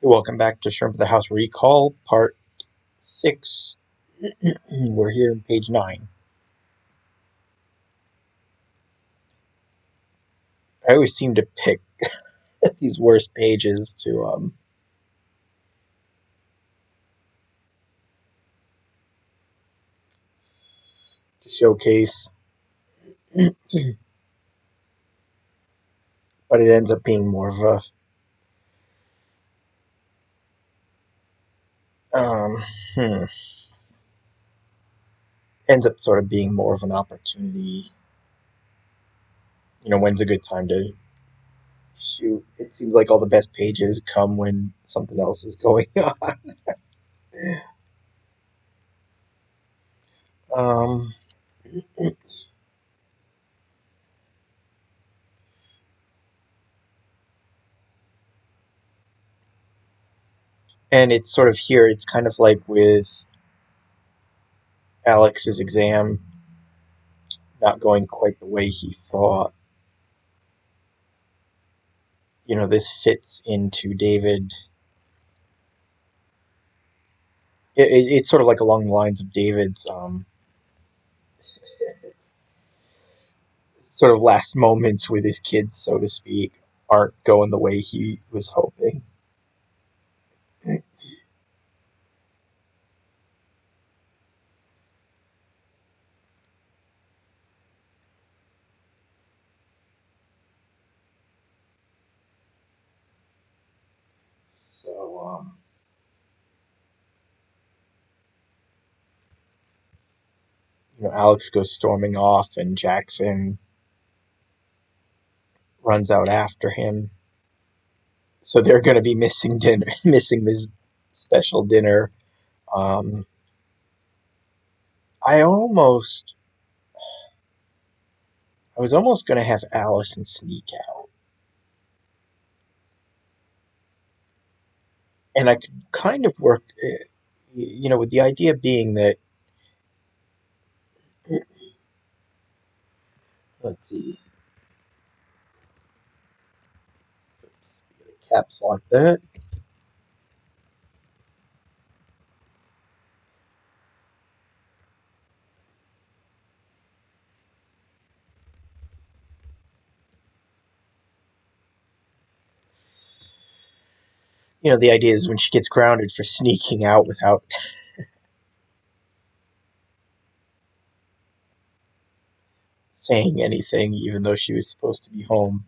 Welcome back to Shrimp of the House Recall, Part 6. We're here on page 9. I always seem to pick these worst pages to showcase, but it ends up being more of a ends up sort of being more of an opportunity. When's a good time to shoot? It seems like all the best pages come when something else is going on. um, and it's sort of here. It's kind of like with Alex's exam not going quite the way he thought. This fits into David. It's sort of like along the lines of David's sort of last moments with his kids, so to speak, aren't going the way he was hoping. So, Alex goes storming off, and Jackson runs out after him. So they're going to be missing dinner, missing this special dinner. Um, I almost, I was almost going to have Allison sneak out, and I could kind of work, with the idea being that, let's see, oops, caps lock that. The idea is when she gets grounded for sneaking out without saying anything, even though she was supposed to be home.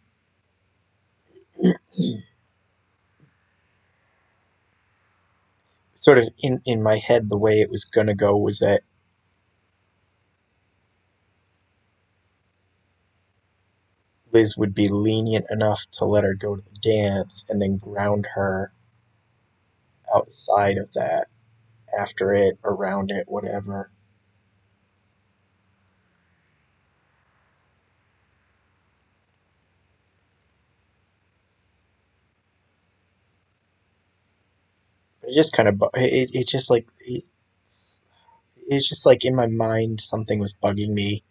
Sort of in my head, the way it was going to go was that Liz would be lenient enough to let her go to the dance and then ground her outside of that, after it, around it, whatever. But it just kind of it just like it's just like in my mind something was bugging me.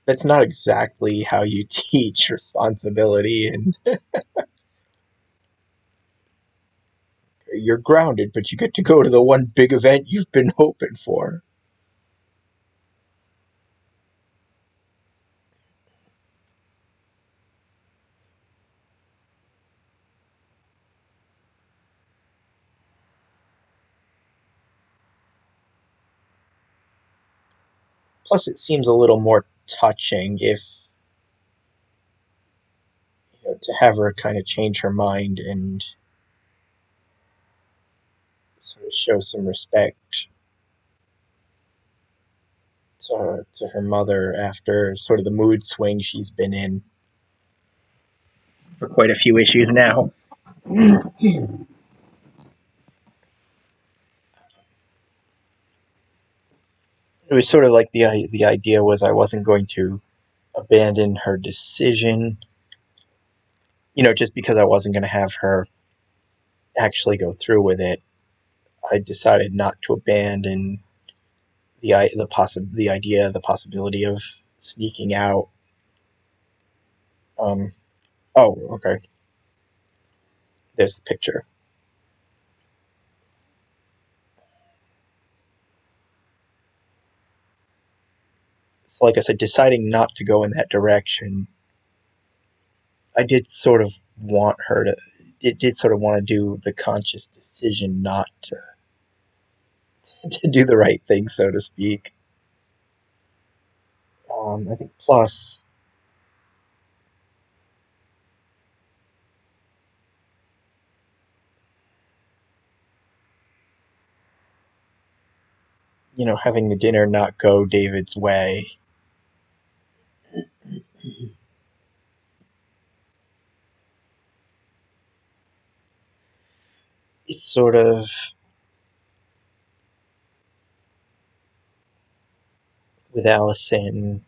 That's not exactly how you teach responsibility, and you're grounded, but you get to go to the one big event you've been hoping for. Plus, it seems a little more touching if to have her kind of change her mind and sort of show some respect to her mother after sort of the mood swing she's been in for quite a few issues now. It was sort of like the idea was I wasn't going to abandon her decision, just because I wasn't going to have her actually go through with it. I decided not to abandon the possibility of sneaking out. Um, oh, okay. There's the picture. So, like I said, deciding not to go in that direction, I did sort of want her to. It did sort of want to do the conscious decision not to, to do the right thing, so to speak. I think plus, having the dinner not go David's way, it's sort of with Allison.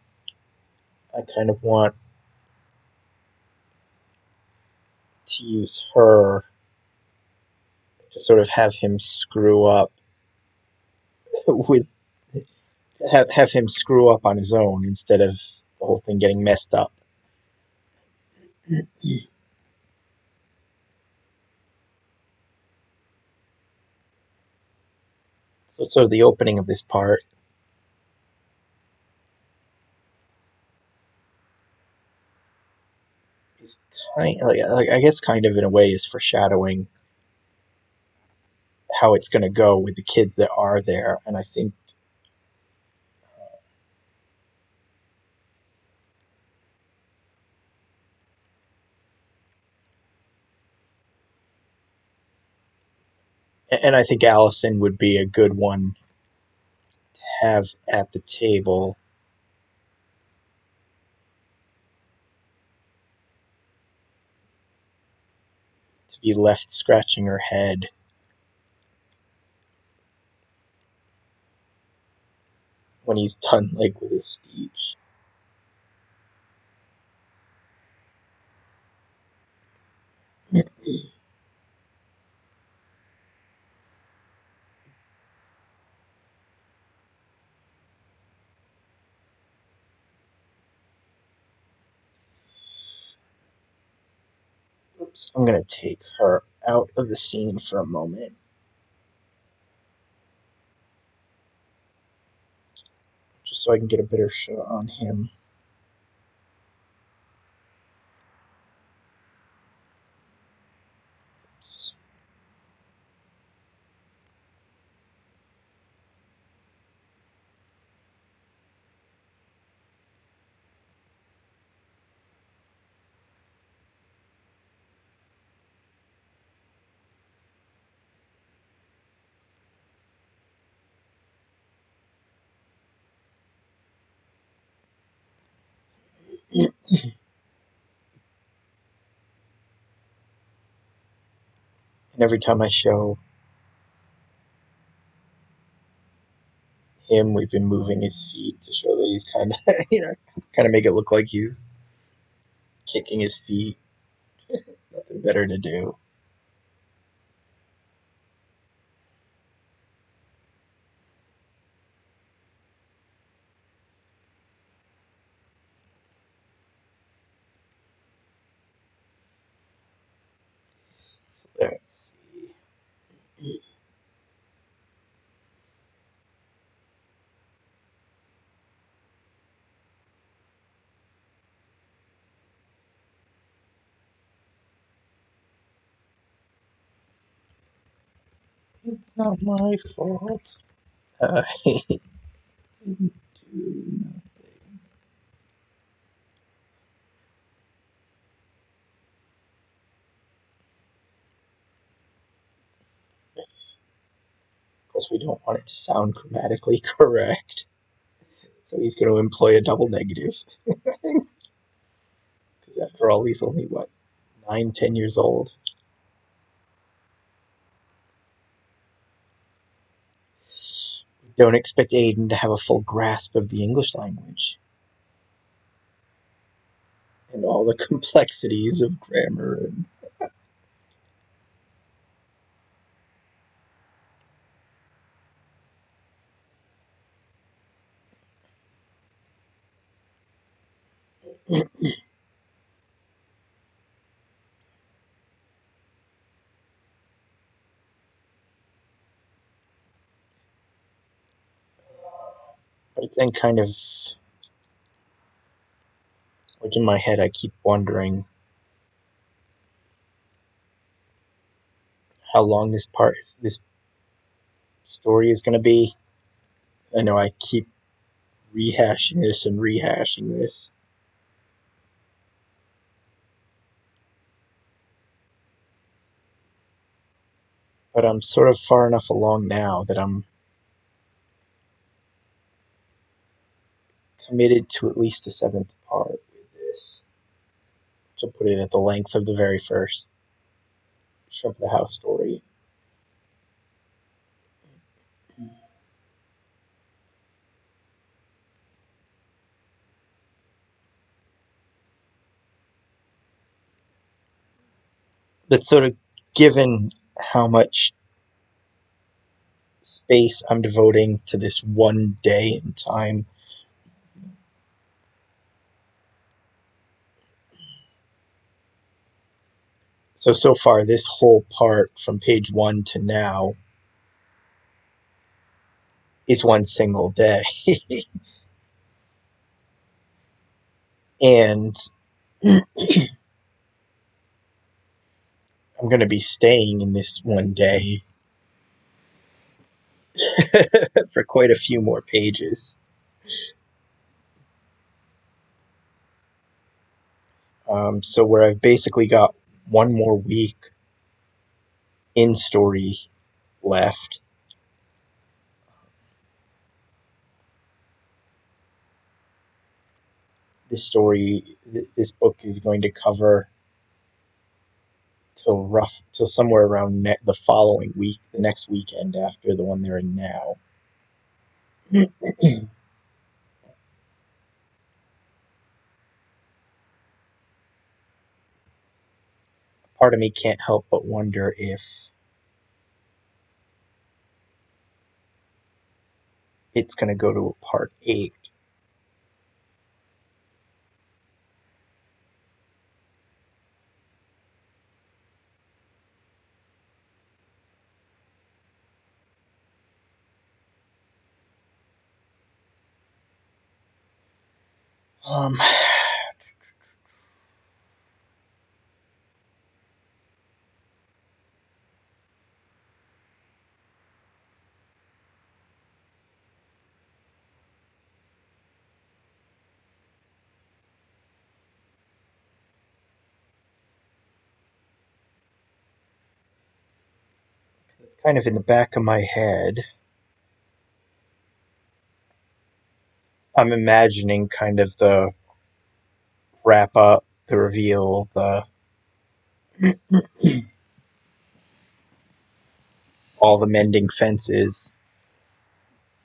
I kind of want to use her to sort of have him screw up with have him screw up on his own instead of the whole thing getting messed up. So sort of the opening of this part is kind like I guess kind of in a way is foreshadowing how it's going to go with the kids that are there, and I think and I think Allison would be a good one to have at the table to be left scratching her head when he's done like with his speech. Oops, I'm gonna take her out of the scene for a moment, just so I can get a better shot on him. Oops. And every time I show him, we've been moving his feet to show that he's kind of, kind of make it look like he's kicking his feet. Nothing better to do. Let's see. It's not my fault. I didn't do nothing. Of course, we don't want it to sound grammatically correct, so he's going to employ a double negative. Because after all, he's only, what, 9, 10 years old? Don't expect Aiden to have a full grasp of the English language and all the complexities of grammar and but it's then kind of Like in my head, I keep wondering how long this story is going to be. I know I keep rehashing this and rehashing this. But I'm sort of far enough along now that I'm committed to at least a seventh part with this. To put it at the length of the very first Shove the House story. But sort of given how much space I'm devoting to this one day in time, so far this whole part from page 1 to now is one single day. And I'm going to be staying in this one day for quite a few more pages. So where I've basically got one more week in story left. This book is going to cover till somewhere around the following week, the next weekend after the one they're in now. Part of me can't help but wonder if it's going to go to a part 8. Um, it's kind of in the back of my head. I'm imagining kind of the wrap up, the reveal, the all the mending fences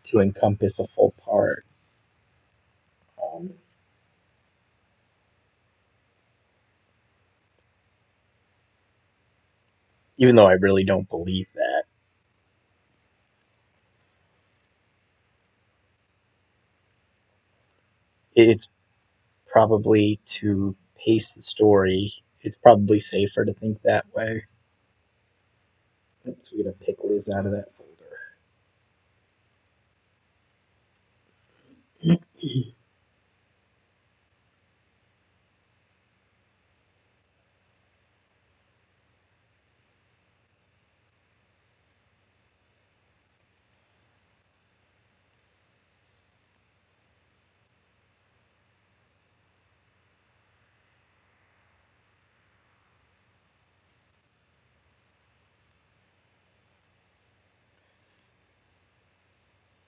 to encompass a full part. Um, Even though I really don't believe that. It's probably to pace the story. It's probably safer to think that way. Oops, we're gonna pick Liz out of that folder.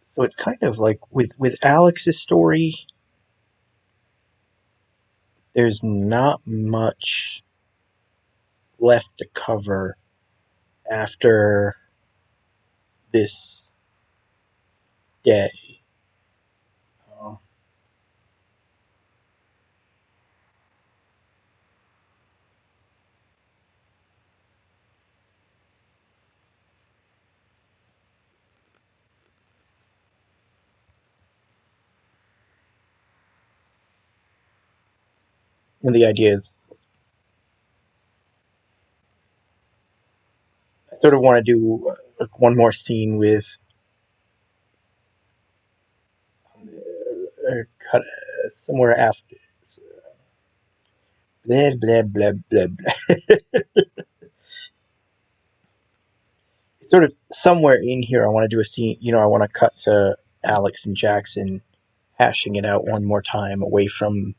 So it's kind of like with Alex's story, there's not much left to cover after this day. Uh, and the idea is, I sort of want to do one more scene with cut somewhere after. Blah blah blah blah blah. Sort of somewhere in here, I want to do a scene. I want to cut to Alex and Jackson hashing it out one more time, away from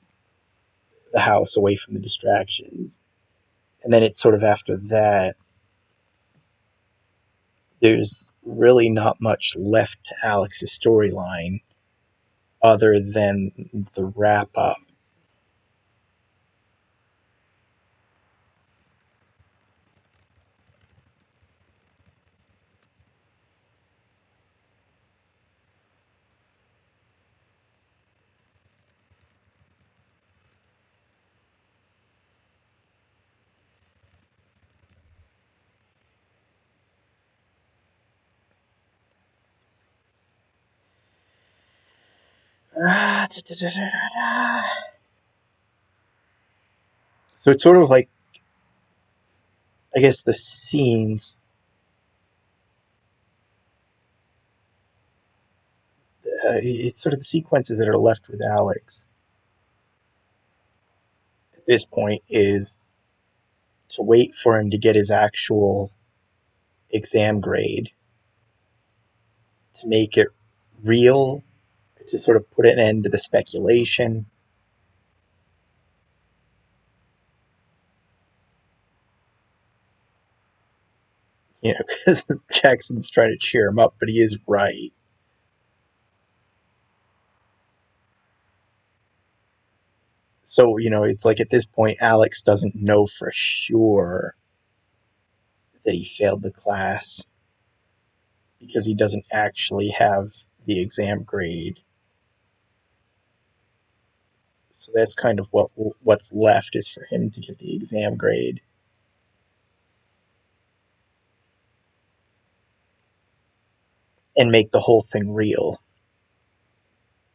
the house, away from the distractions. And then it's sort of after that, there's really not much left to Alex's storyline other than the wrap up. So it's sort of like, I guess, the scenes. It's sort of the sequences that are left with Alex at this point is to wait for him to get his actual exam grade, to make it real, to sort of put an end to the speculation. Because Jackson's trying to cheer him up, but he is right. So, it's like at this point, Alex doesn't know for sure that he failed the class because he doesn't actually have the exam grade. So that's kind of what's left, is for him to get the exam grade and make the whole thing real.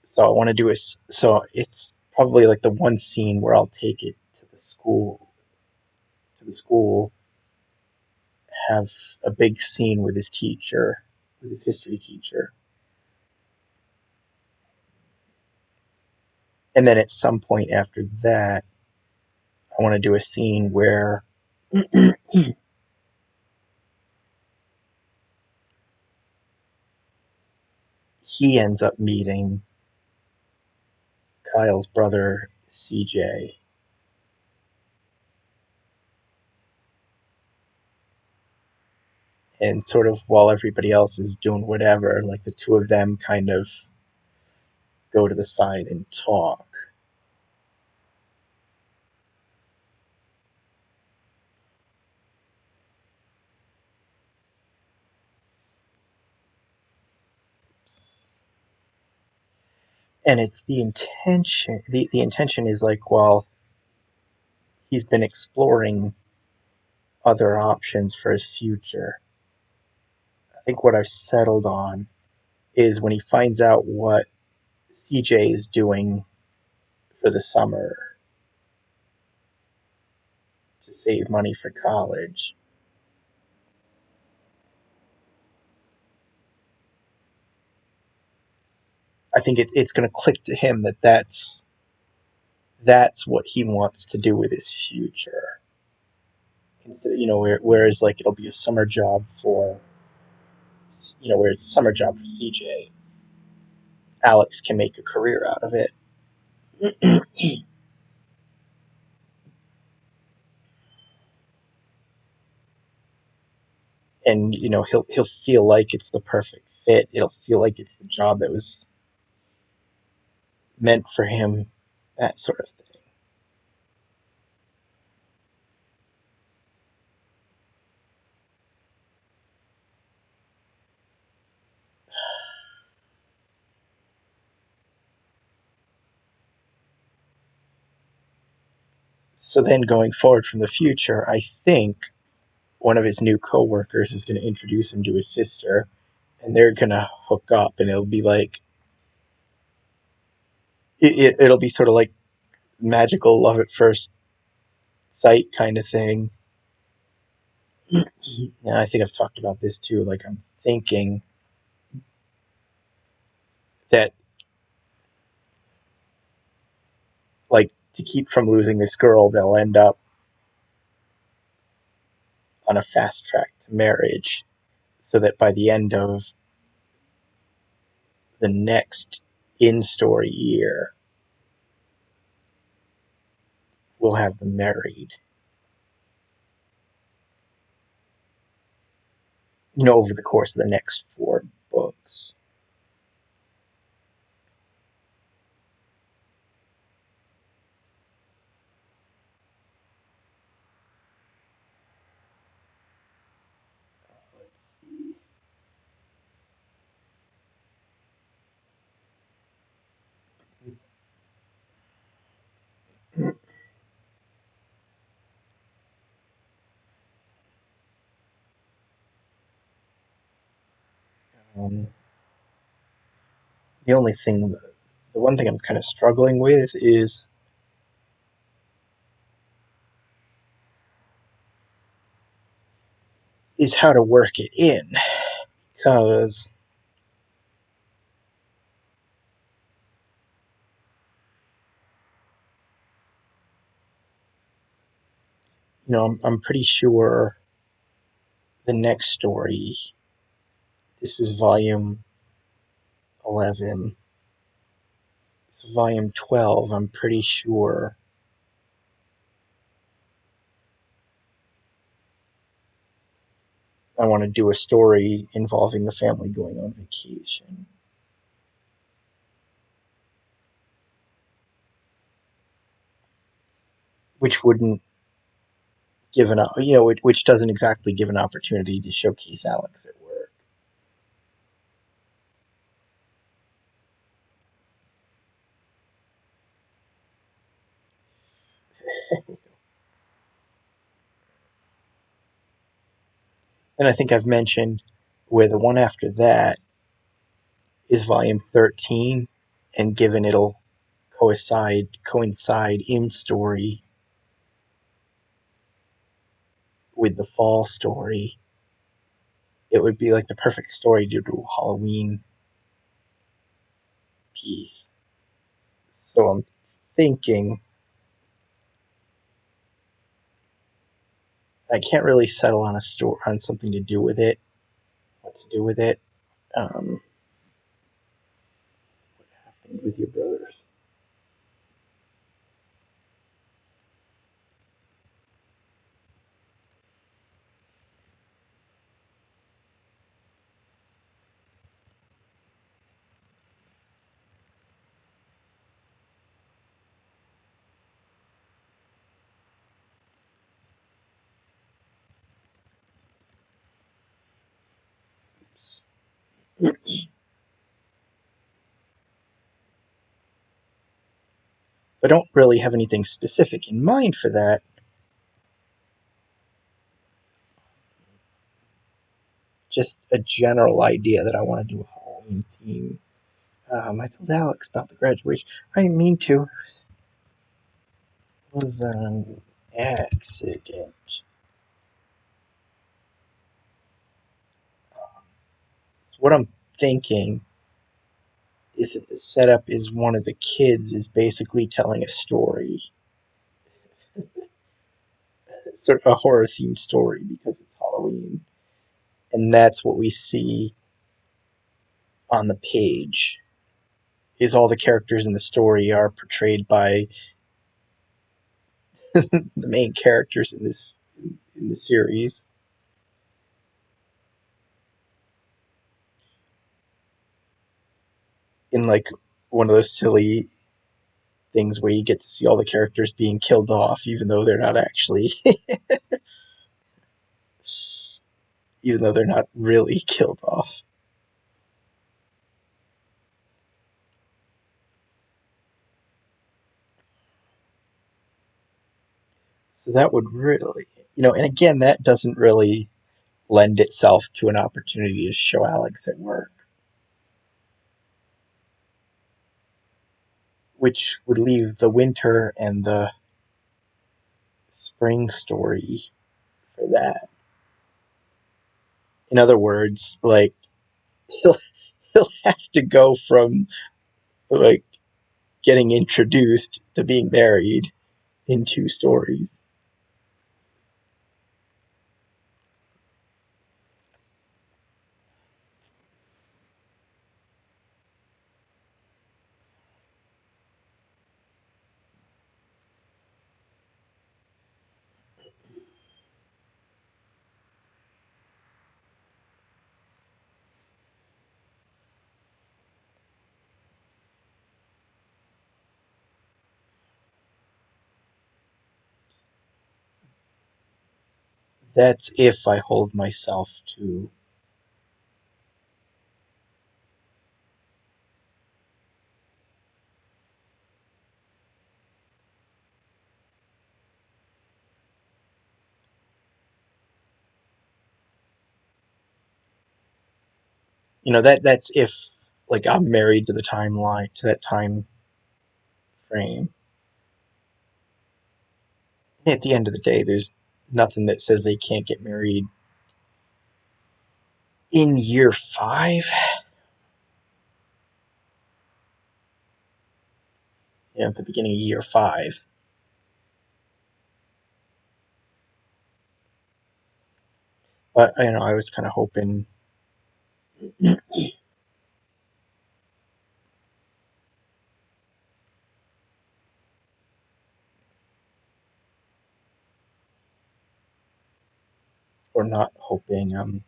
So I want to do so it's probably like the one scene where I'll take it to the school, have a big scene with his teacher, with his history teacher. And then at some point after that, I want to do a scene where he ends up meeting Kyle's brother, CJ. And sort of while everybody else is doing whatever, like the two of them kind of go to the side and talk. And it's the intention is like, well, he's been exploring other options for his future. I think what I've settled on is when he finds out what CJ is doing for the summer to save money for college. I think it's going to click to him that that's what he wants to do with his future. Instead, whereas like it'll be a summer job for, where it's a summer job for CJ, Alex can make a career out of it. And he'll feel like it's the perfect fit. It'll feel like it's the job that was meant for him, that sort of thing. So then going forward from the future, I think one of his new coworkers is going to introduce him to his sister, and they're going to hook up, and it'll be like it'll be sort of like magical love at first sight kind of thing. And I think I've talked about this too. Like, I'm thinking that, like, to keep from losing this girl, they'll end up on a fast track to marriage, so that by the end of the next in-story year, we'll have them married. Over the course of the next 4 books. Let's see. Um, the only thing, the one thing I'm kind of struggling with is how to work it in, because I'm pretty sure the next story. This is volume 11. It's volume 12. I'm pretty sure I want to do a story involving the family going on vacation, which wouldn't give an which doesn't exactly give an opportunity to showcase Alex at work. And I think I've mentioned where the one after that is volume 13, and given it'll coincide in story with the fall story, it would be like the perfect story to do a Halloween piece. So I'm thinking I can't really settle on something to do with it. What to do with it? What happened with your brothers? Oops. I don't really have anything specific in mind for that. Just a general idea that I want to do a Halloween theme. I told Alex about the graduation. I didn't mean to. It was an accident. So what I'm thinking is that the setup is one of the kids is basically telling a story, sort of a horror themed story because it's Halloween, and that's what we see on the page. Is all the characters in the story are portrayed by the main characters in the series. In like one of those silly things where you get to see all the characters being killed off, even though they're not actually, even though they're not really killed off. So that would really, and again, that doesn't really lend itself to an opportunity to show Alex at work, which would leave the winter and the spring story for that. In other words, like he'll he'll have to go from like getting introduced to being married in two stories. That's if I hold myself to, that's if like I'm married to the timeline, to that time frame. At the end of the day, there's nothing that says they can't get married in year 5. At the beginning of year 5. But I was kind of hoping, or not hoping.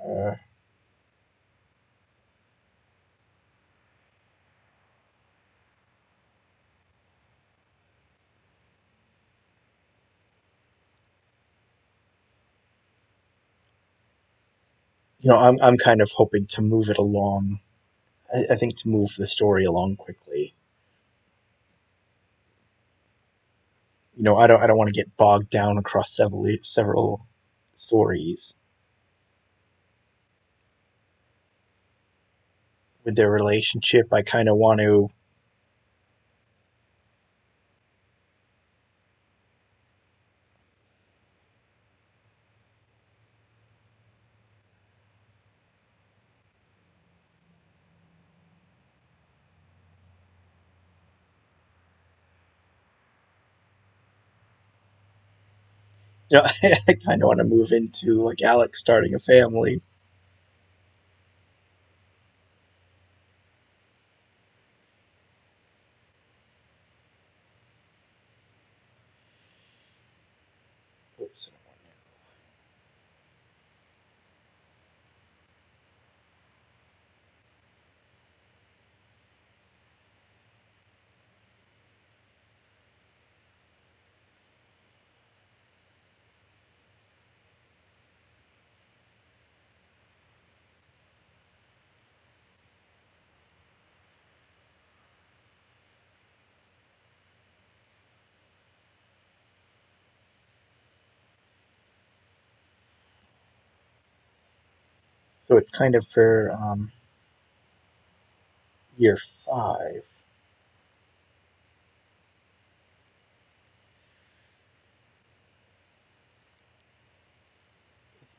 Uh, I'm kind of hoping to move it along. I think to move the story along quickly. I don't want to get bogged down across several stories with their relationship. I kind of want to. I kind of want to move into like Alex starting a family. Oops. So it's kind of for year 5.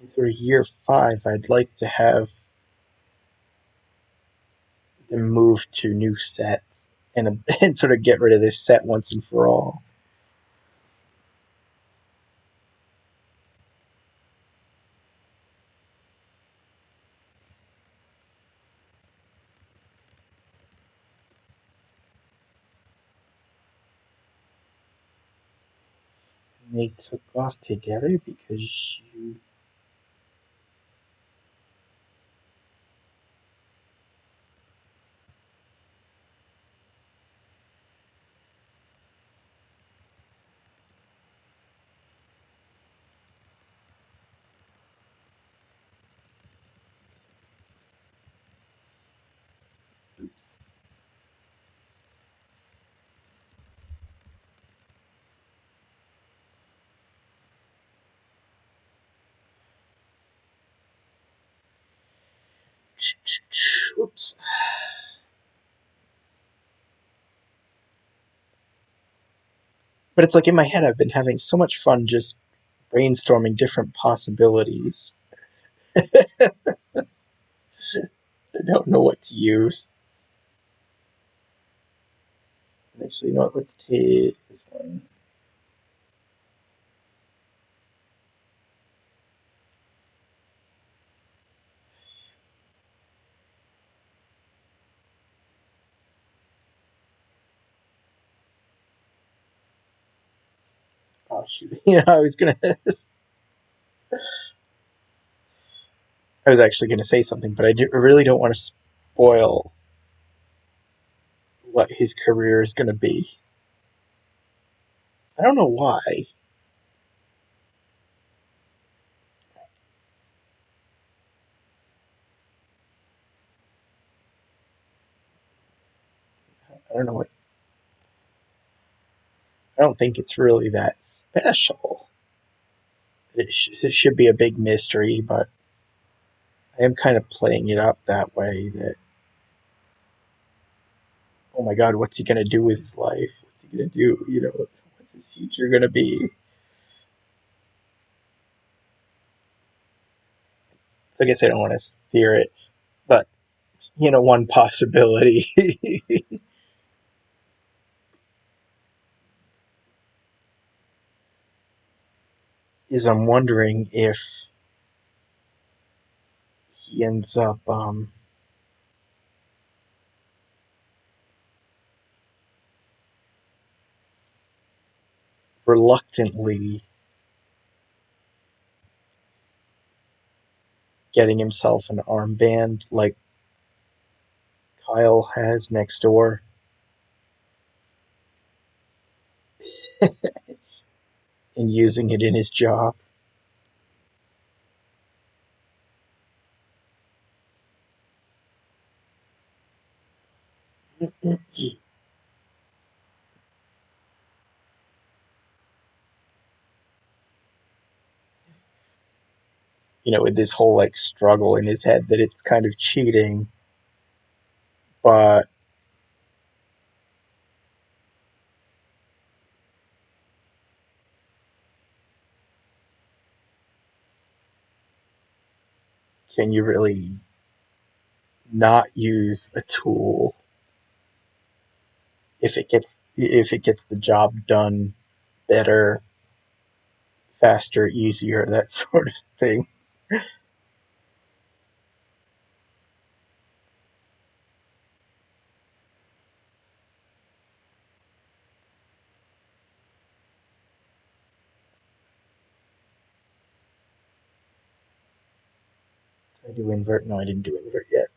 It's sort of year 5. I'd like to have them move to new sets and sort of get rid of this set once and for all. And they took off together because you. Oops. Oops. But it's like in my head, I've been having so much fun just brainstorming different possibilities. I don't know what to use. Actually, you know what? Let's take this one. Oh shoot! I was gonna. I was actually gonna say something, but I really don't want to spoil what his career is gonna be. I don't know why. I don't know what. I don't think it's really that special. It should be a big mystery, but I am kind of playing it up that way. That oh my god, what's he gonna do with his life? What's he gonna do? What's his future gonna be? So I guess I don't want to steer it, but one possibility is I'm wondering if he ends up reluctantly getting himself an armband like Kyle has next door and using it in his job. With this whole like struggle in his head that it's kind of cheating, but can you really not use a tool if it gets the job done better, faster, easier, that sort of thing? Did I do invert? No, I didn't do invert yet.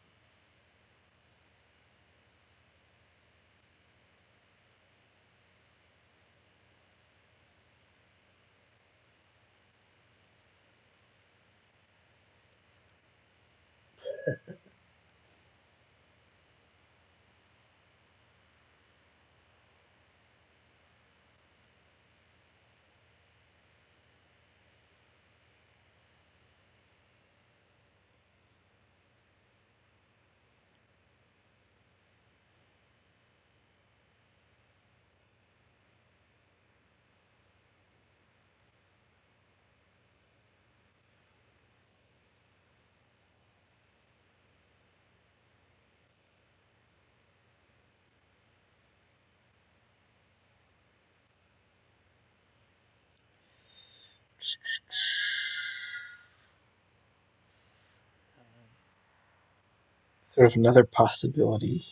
Sort of another possibility.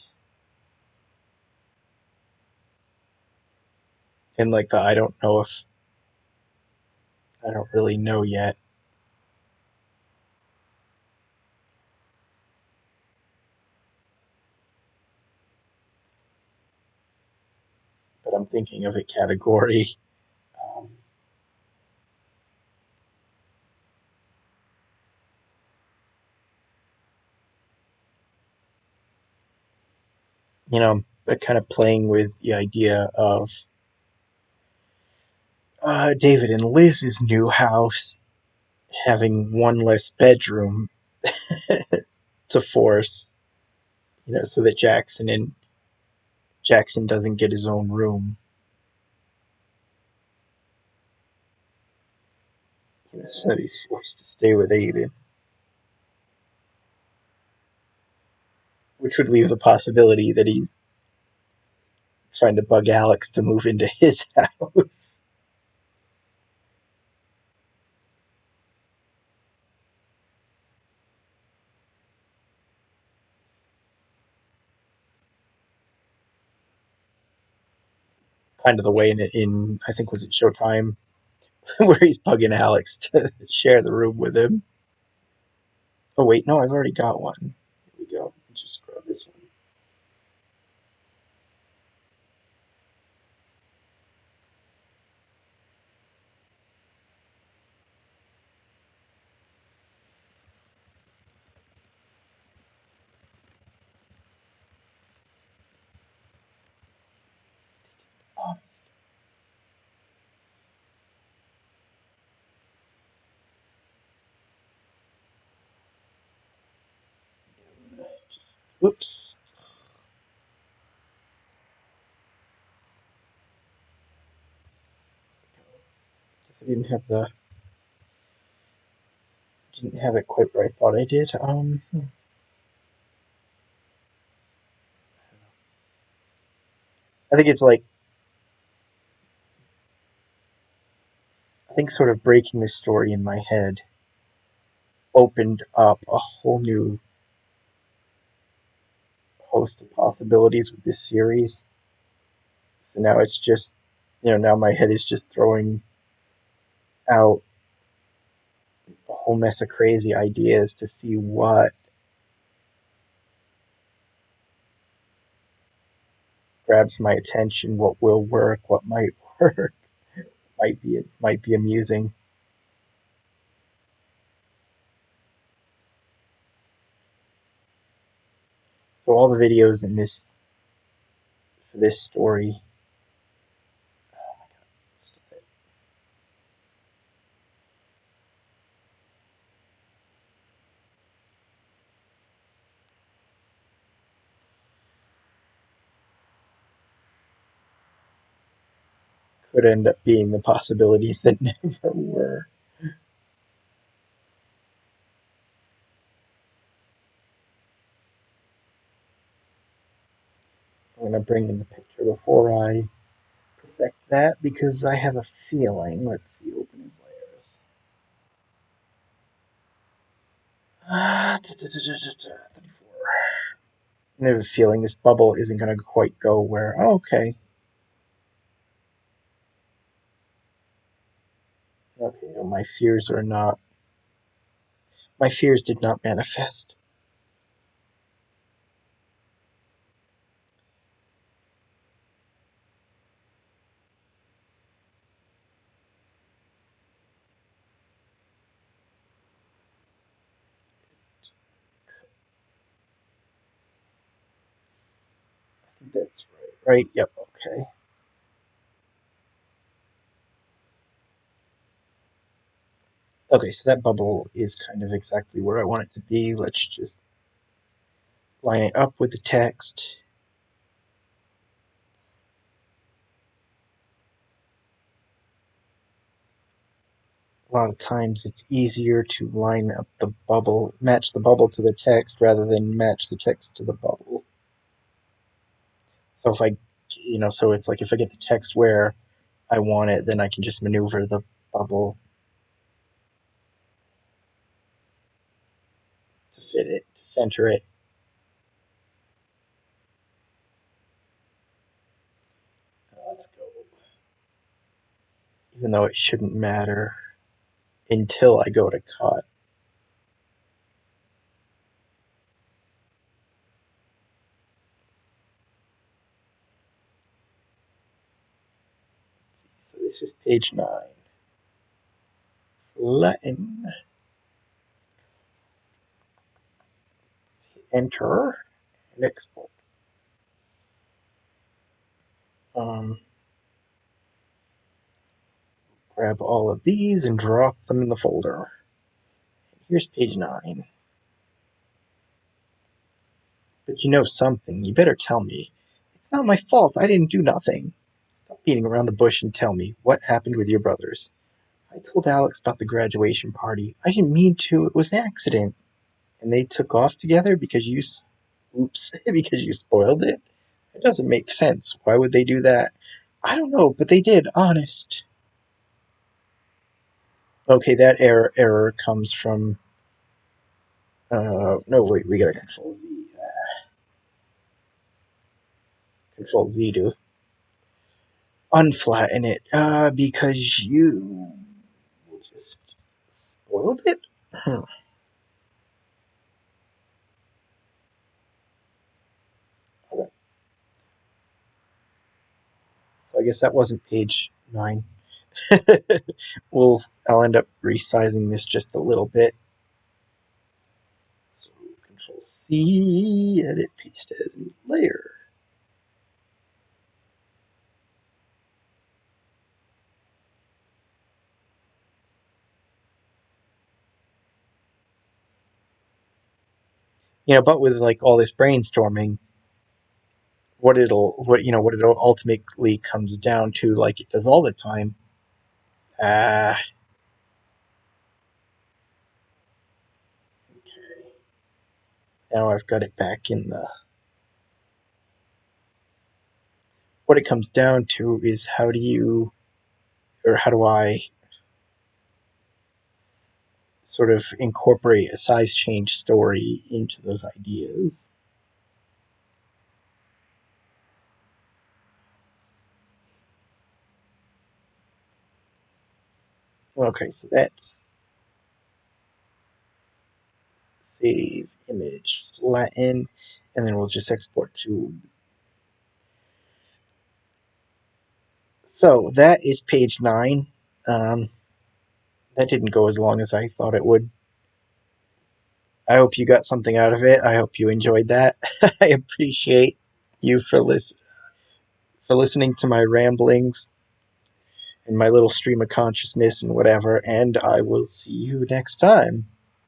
And like the I don't really know yet, but I'm thinking of a category. Um, kind of playing with the idea of David and Liz's new house having one less bedroom to force, so that Jackson doesn't get his own room, so that he's forced to stay with Aiden. which would leave the possibility that he's trying to bug Alex to move into his house. Kind of the way in I think was it Showtime where he's bugging Alex to share the room with him. Oh wait, no, I've already got one. Here we go. Just grab this one. Whoops. Guess I didn't have it quite where I thought I did. I think it's like I think sort of breaking the story in my head opened up a whole new host of possibilities with this series. So now it's just, now my head is just throwing out a whole mess of crazy ideas to see what grabs my attention, what will work, what might work, might be amusing. So all the videos in this for this story could end up being the possibilities that never were. I'm going to bring in the picture before I perfect that because I have a feeling. Let's see, open his layers. I have a feeling this bubble isn't going to quite go where. Oh, okay. Okay, no, my fears are not. My fears did not manifest. I think that's right. Right? Yep. Okay. Okay, so that bubble is kind of exactly where I want it to be. Let's just line it up with the text. A lot of times it's easier to line up the bubble, match the bubble to the text rather than match the text to the bubble. So so it's like if I get the text where I want it, then I can just maneuver the bubble to fit it, to center it. Let's go. Even though it shouldn't matter until I go to cut. So this is page 9. Latin. Enter and export. Grab all of these and drop them in the folder. Here's page 9. But you know something. You better tell me. It's not my fault. I didn't do nothing. Stop beating around the bush and tell me what happened with your brothers. I told Alex about the graduation party. I didn't mean to. It was an accident. And they took off together because you Oops, because you spoiled it? It doesn't make sense. Why would they do that? I don't know, but they did, honest. Okay, that error comes from no wait, we gotta control Z to unflatten it, because you just spoiled it? Okay. So I guess that wasn't page 9. I'll end up resizing this just a little bit. So control C, edit, paste as layer. But with like all this brainstorming, what it ultimately comes down to, like it does all the time. Ah, okay. Now I've got it back in the. What it comes down to is how do I sort of incorporate a size change story into those ideas? Okay, so that's save image, flatten, and then we'll just export to. So that is page 9. Um, that didn't go as long as I thought it would. I hope you got something out of it. I hope you enjoyed that. I appreciate you for listening to my ramblings and my little stream of consciousness and whatever, and I will see you next time.